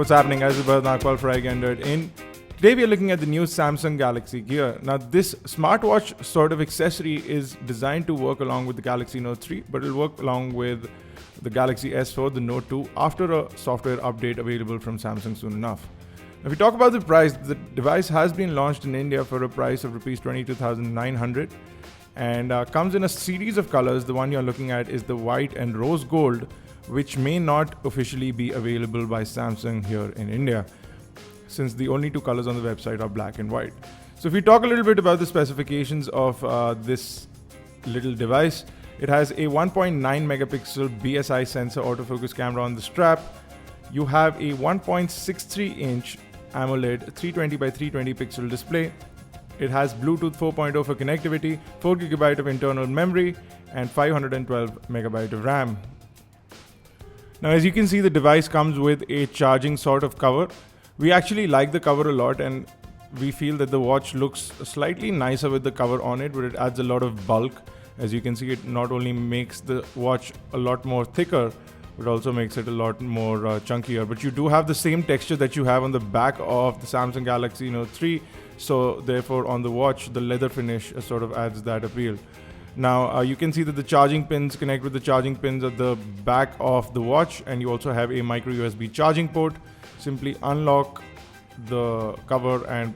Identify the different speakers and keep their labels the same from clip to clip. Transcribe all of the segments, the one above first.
Speaker 1: what's happening, guys? It's Nagpal for iGyaan. In today we are looking at the new Samsung Galaxy Gear. Now this smartwatch sort of accessory is designed to work along with the Galaxy Note 3, but it'll work along with the Galaxy S4, the Note 2 after a software update available from Samsung soon enough. Now, if we talk about the price, the device has been launched in India for a price of Rs 22,900 and comes in a series of colors. The one you're looking at is the white and rose gold, which may not officially be available by Samsung here in India, since the only two colors on the website are black and white. So if we talk a little bit about the specifications of this little device, it has a 1.9 megapixel BSI sensor autofocus camera on the strap. You have a 1.63 inch AMOLED 320 by 320 pixel display. It has Bluetooth 4.0 for connectivity, 4 GB of internal memory, and 512 megabyte of RAM. Now, as you can see, the device comes with a charging sort of cover. We actually like the cover a lot, and we feel that the watch looks slightly nicer with the cover on it, but it adds a lot of bulk. As you can see, it not only makes the watch a lot more thicker, but also makes it a lot more chunkier. But you do have the same texture that you have on the back of the Samsung Galaxy Note 3. So therefore, on the watch, the leather finish sort of adds that appeal. Now you can see that the charging pins connect with the charging pins at the back of the watch, and you also have a micro USB charging port. Simply unlock the cover and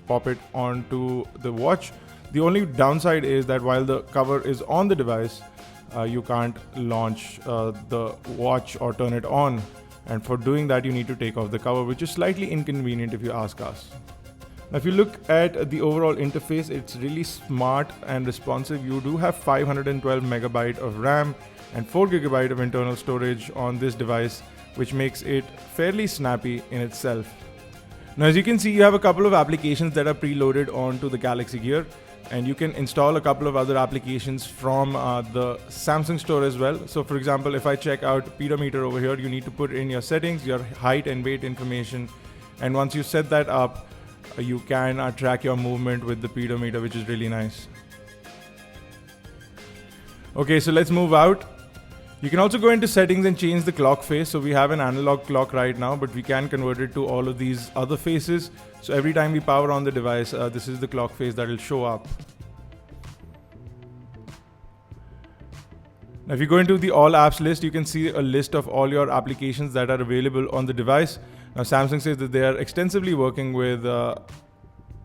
Speaker 1: pop it onto the watch. The only downside is that while the cover is on the device, you can't launch the watch or turn it on, and for doing that you need to take off the cover, which is slightly inconvenient if you ask us. Now, if you look at the overall interface, it's really smart and responsive. You do have 512 megabyte of RAM and 4 GB of internal storage on this device, which makes it fairly snappy in itself. Now, as you can see, you have a couple of applications that are preloaded onto the Galaxy Gear, and you can install a couple of other applications from the Samsung store as well. So for example, if I check out Pedometer over here, you need to put in your settings, your height and weight information, and once you set that up, you can track your movement with the pedometer, which is really nice. Okay, so let's move out. You can also go into settings and change the clock face. So we have an analog clock right now, but we can convert it to all of these other faces. So every time we power on the device, this is the clock face that will show up. Now, if you go into the all apps list, you can see a list of all your applications that are available on the device. Now, Samsung says that they are extensively working with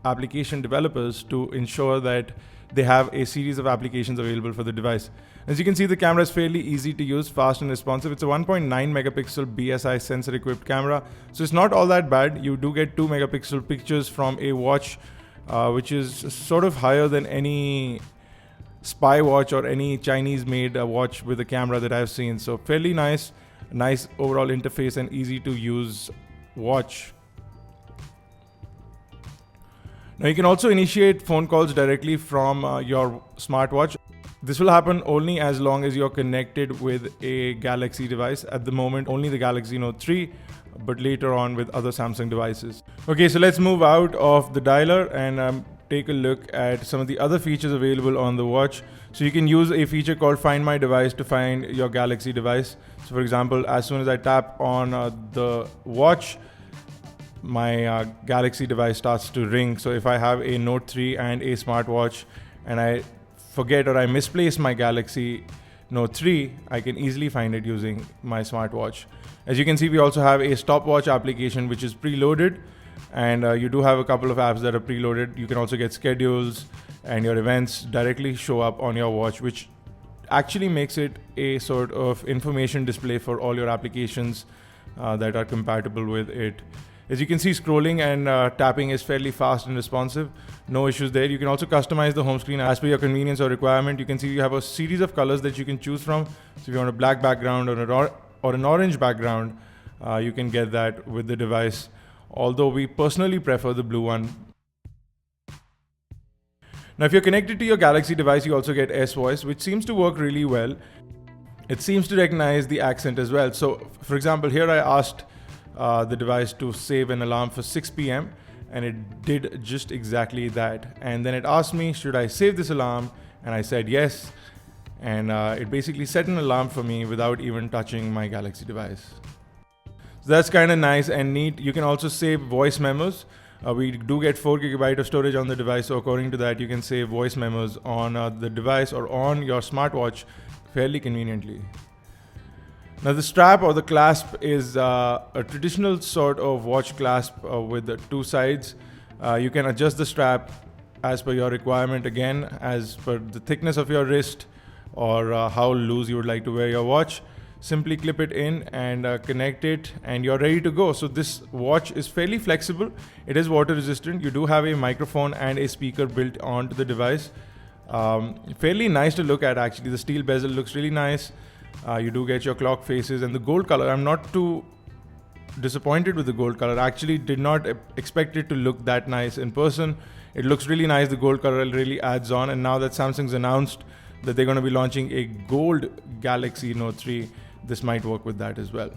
Speaker 1: application developers to ensure that they have a series of applications available for the device. As you can see, the camera is fairly easy to use, fast and responsive. It's a 1.9 megapixel BSI sensor equipped camera. So it's not all that bad. You do get 2 megapixel pictures from a watch, which is sort of higher than any spy watch or any Chinese made watch with a camera that I've seen. So fairly nice overall interface and easy to use watch. Now you can also initiate phone calls directly from your smartwatch. This will happen only as long as you're connected with a Galaxy device. At the moment, only the Galaxy Note 3, but later on with other Samsung devices. Okay, so let's move out of the dialer and take a look at some of the other features available on the watch. So you can use a feature called Find My Device to find your Galaxy device. So for example, as soon as I tap on the watch, my Galaxy device starts to ring. So if I have a Note 3 and a smartwatch and I forget or I misplace my Galaxy Note 3, I can easily find it using my smartwatch. As you can see, we also have a stopwatch application which is preloaded, and you do have a couple of apps that are preloaded. You can also get schedules, and your events directly show up on your watch, which actually makes it a sort of information display for all your applications that are compatible with it. As you can see, scrolling and tapping is fairly fast and responsive. No issues there. You can also customize the home screen as per your convenience or requirement. You can see you have a series of colors that you can choose from. So if you want a black background or an orange background, you can get that with the device. Although we personally prefer the blue one. Now, if you're connected to your Galaxy device, you also get S Voice, which seems to work really well. It seems to recognize the accent as well. So for example, here I asked the device to save an alarm for 6 p.m. and it did just exactly that. And then it asked me, should I save this alarm? And I said yes. And it basically set an alarm for me without even touching my Galaxy device. So that's kind of nice and neat. You can also save voice memos. We do get 4 GB of storage on the device, so according to that, you can save voice memos on the device or on your smartwatch fairly conveniently. Now the strap or the clasp is a traditional sort of watch clasp with the 2 sides. You can adjust the strap as per your requirement, again as per the thickness of your wrist or how loose you would like to wear your watch. Simply clip it in and connect it and you're ready to go. So this watch is fairly flexible. It is water resistant. You do have a microphone and a speaker built onto the device. Fairly nice to look at actually. The steel bezel looks really nice. You do get your clock faces and the gold color. I'm not too disappointed with the gold color. I actually did not expect it to look that nice in person. It looks really nice. The gold color really adds on, and now that Samsung's announced that they're going to be launching a gold Galaxy Note 3, this might work with that as well.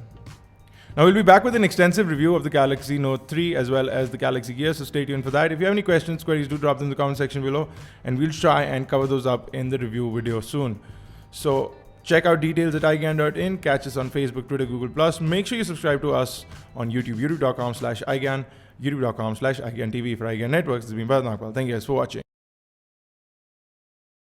Speaker 1: Now we'll be back with an extensive review of the Galaxy Note 3 as well as the Galaxy Gear, so stay tuned for that. If you have any questions, queries, do drop them in the comment section below and we'll try and cover those up in the review video soon. So check out details at iGyaan.in, catch us on Facebook, Twitter, Google+. Make sure you subscribe to us on YouTube, youtube.com/iGyaan, youtube.com/iGyaan TV for iGyaan Networks. This has been Bharat Nagpal. Thank you guys for watching.